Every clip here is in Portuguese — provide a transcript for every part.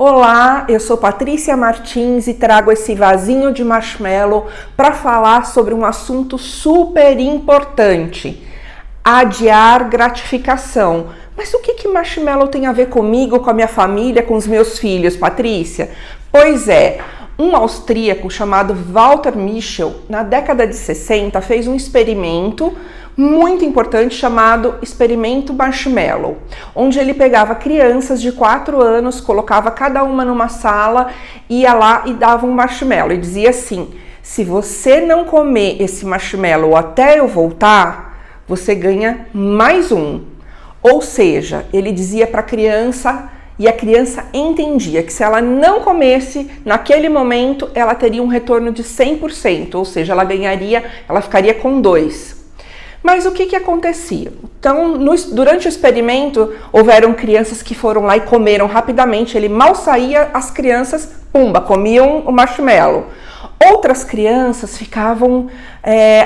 Olá, eu sou Patrícia Martins e trago esse vasinho de marshmallow para falar sobre um assunto super importante: adiar gratificação. Mas o que marshmallow tem a ver comigo, com a minha família, com os meus filhos, Patrícia? Pois é, um austríaco chamado Walter Mischel, na década de 60, fez um experimento muito importante chamado Experimento Marshmallow, onde ele pegava crianças de 4 anos, colocava cada uma numa sala, ia lá e dava um marshmallow e dizia assim: se você não comer esse marshmallow até eu voltar, você ganha mais um. Ou seja, ele dizia para a criança, e a criança entendia que se ela não comesse, naquele momento ela teria um retorno de 100%, ou seja, ela ficaria com 2. Mas o que acontecia? Então, durante o experimento, houveram crianças que foram lá e comeram rapidamente. Ele mal saía, as crianças, pumba, comiam o marshmallow. Outras crianças ficavam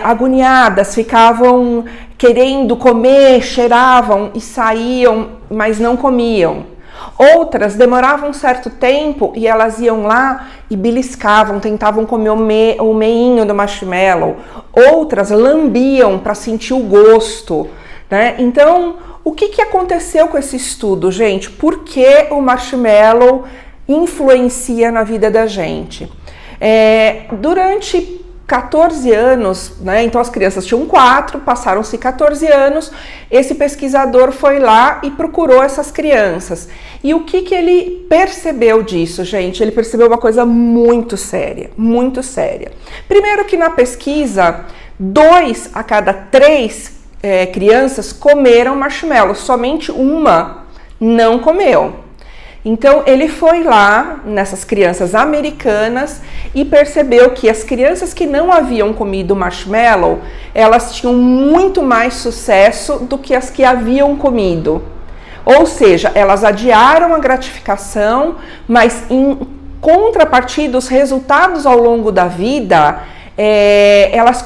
agoniadas, ficavam querendo comer, cheiravam e saíam, mas não comiam. Outras demoravam um certo tempo e elas iam lá e beliscavam, tentavam comer o meinho do marshmallow. Outras lambiam para sentir o gosto, né? Então, o que aconteceu com esse estudo, gente? Por que o marshmallow influencia na vida da gente? Durante 14 anos, né? Então as crianças tinham 4, passaram-se 14 anos, esse pesquisador foi lá e procurou essas crianças. E o que ele percebeu disso, gente? Ele percebeu uma coisa muito séria, muito séria. Primeiro que na pesquisa, 2 a cada 3 crianças comeram marshmallow, somente uma não comeu. Então, ele foi lá nessas crianças americanas e percebeu que as crianças que não haviam comido marshmallow, elas tinham muito mais sucesso do que as que haviam comido. Ou seja, elas adiaram a gratificação, mas em contrapartida, os resultados ao longo da vida, elas,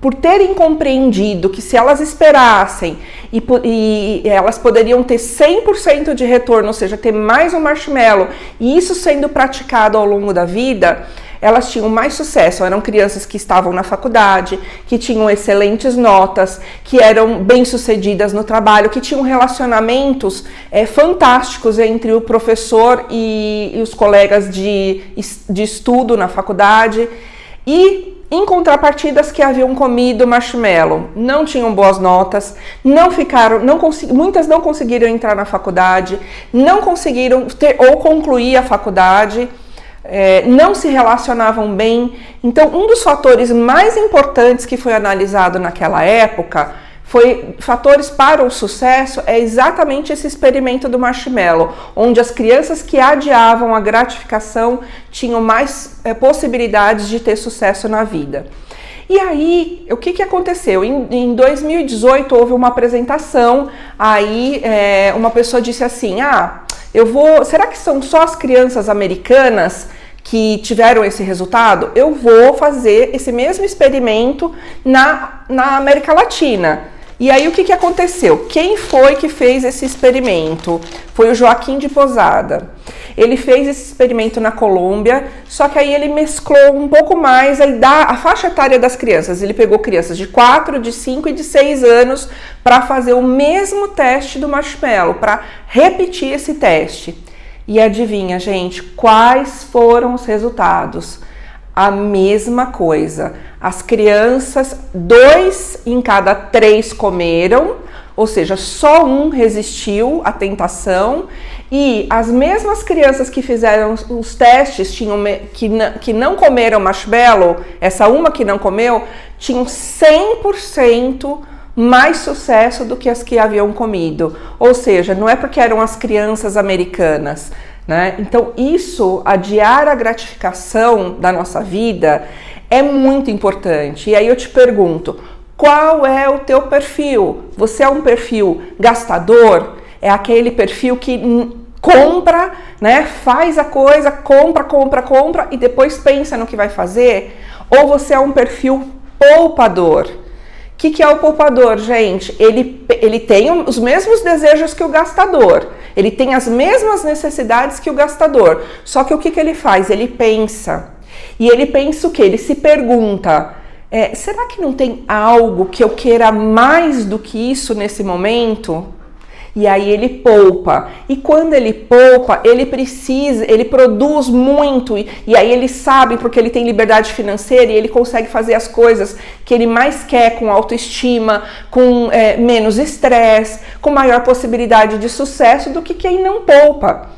por terem compreendido que se elas esperassem e elas poderiam ter 100% de retorno, ou seja, ter mais um marshmallow, e isso sendo praticado ao longo da vida, elas tinham mais sucesso. Eram crianças que estavam na faculdade, que tinham excelentes notas, que eram bem-sucedidas no trabalho, que tinham relacionamentos fantásticos entre o professor e os colegas de estudo na faculdade. E em contrapartidas, que haviam comido marshmallow, não tinham boas notas, muitas não conseguiram entrar na faculdade, não conseguiram ou concluir a faculdade, não se relacionavam bem. Então, um dos fatores mais importantes que foi analisado naquela época, fatores para o sucesso, é exatamente esse experimento do marshmallow, onde as crianças que adiavam a gratificação tinham mais possibilidades de ter sucesso na vida. E aí, o que aconteceu? Em 2018 houve uma apresentação, aí uma pessoa disse assim: será que são só as crianças americanas que tiveram esse resultado? Eu vou fazer esse mesmo experimento na América Latina. E aí o que aconteceu? Quem foi que fez esse experimento? Foi o Joaquim de Posada. Ele fez esse experimento na Colômbia, só que aí ele mesclou um pouco mais a faixa etária das crianças. Ele pegou crianças de 4, de 5 e de 6 anos para fazer o mesmo teste do marshmallow, para repetir esse teste. E adivinha, gente, quais foram os resultados? A mesma coisa. As crianças, 2 em cada 3 comeram, ou seja, só um resistiu à tentação, e as mesmas crianças que fizeram os testes, que não comeram marshmallow, essa uma que não comeu, tinham 100% mais sucesso do que as que haviam comido. Ou seja, não é porque eram as crianças americanas, né? Então, adiar a gratificação da nossa vida é muito importante. E aí eu te pergunto, qual é o teu perfil? Você é um perfil gastador? É aquele perfil que compra, né? Faz a coisa, compra e depois pensa no que vai fazer? Ou você é um perfil poupador, que é o poupador, gente? Ele tem os mesmos desejos que o gastador, ele tem as mesmas necessidades que o gastador, só que o que ele faz? Ele pensa. E ele pensa o quê? Ele se pergunta, será que não tem algo que eu queira mais do que isso nesse momento? E aí ele poupa. E quando ele poupa, ele produz muito. E aí ele sabe, porque ele tem liberdade financeira e ele consegue fazer as coisas que ele mais quer, com autoestima, com menos estresse, com maior possibilidade de sucesso do que quem não poupa.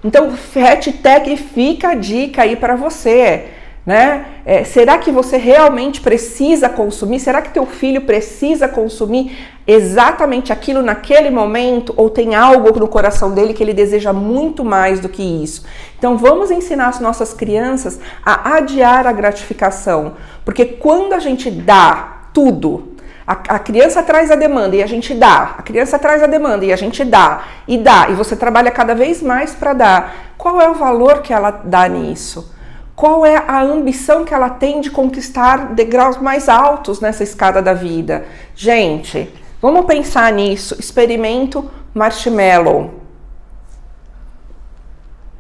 Então, hashtag fica a dica aí para você. Né? Será que você realmente precisa consumir? Será que teu filho precisa consumir exatamente aquilo naquele momento? Ou tem algo no coração dele que ele deseja muito mais do que isso? Então vamos ensinar as nossas crianças a adiar a gratificação, porque quando a gente dá tudo, a criança traz a demanda e a gente dá, a criança traz a demanda e a gente dá, e você trabalha cada vez mais para dar. Qual é o valor que ela dá nisso? Qual é a ambição que ela tem de conquistar degraus mais altos nessa escada da vida? Gente, vamos pensar nisso. Experimento marshmallow.